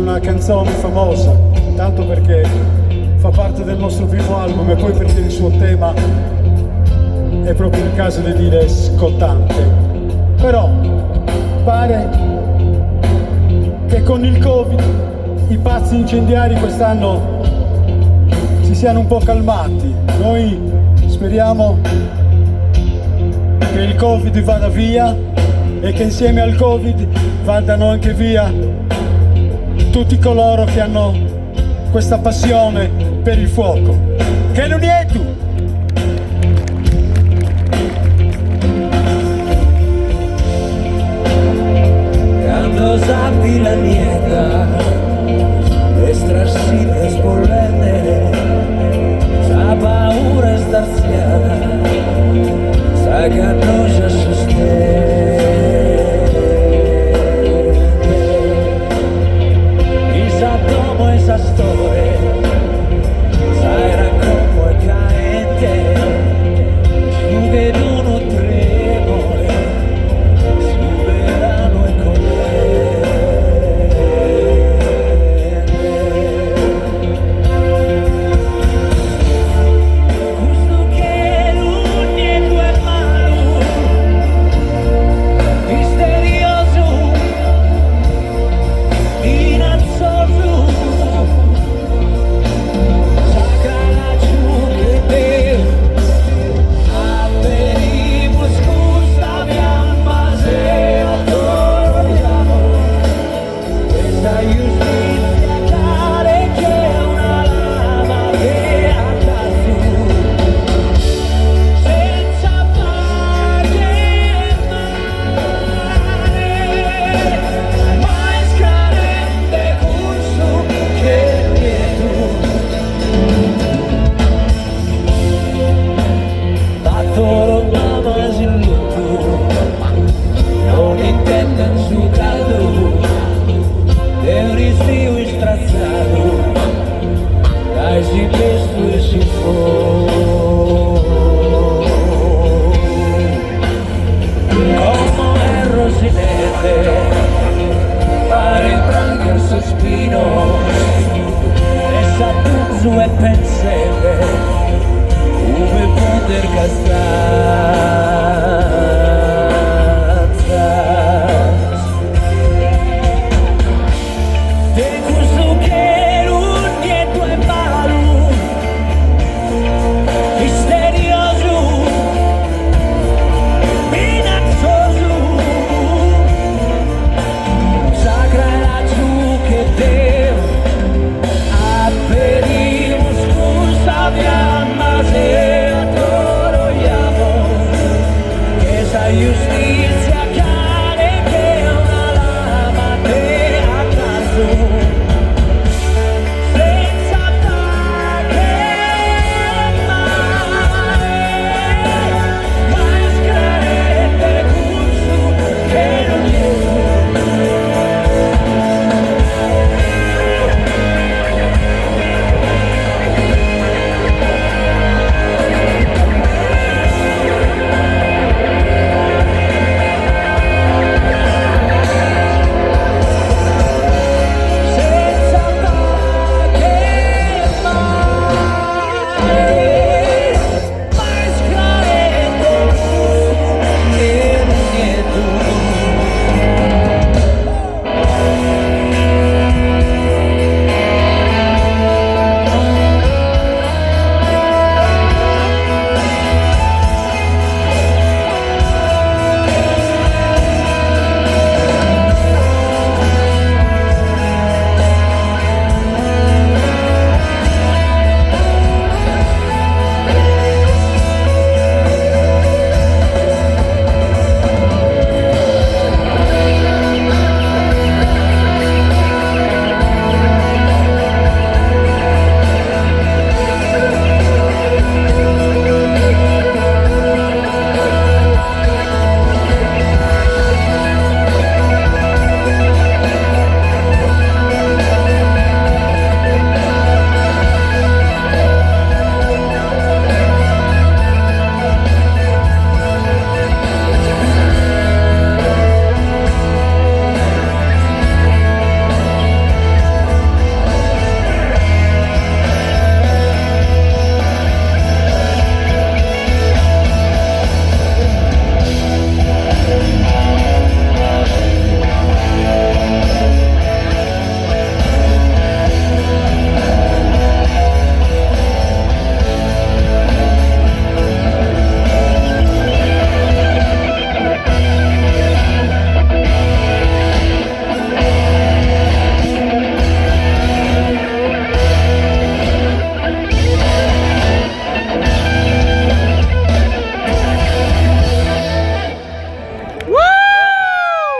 una canzone famosa, tanto perché fa parte del nostro primo album e poi perché il suo tema è proprio il caso di dire scottante. Però pare che con il Covid i pazzi incendiari quest'anno si siano un po' calmati. Noi speriamo che il Covid vada via e che insieme al Covid vadano anche via tutti coloro che hanno questa passione per il fuoco. Che non è tu! Quando sappi la nieta, estrarsi le spollette, sa paura starziata, sa che non c'è sostene. Isa domo esa storia, sa era como è caente, su che non tremore, su verano e e pensate come poter castrazza de questo che non dietro è malo misterioso minacioso sacra è laggiù che Dio ha per ma se adoro llamo, que esa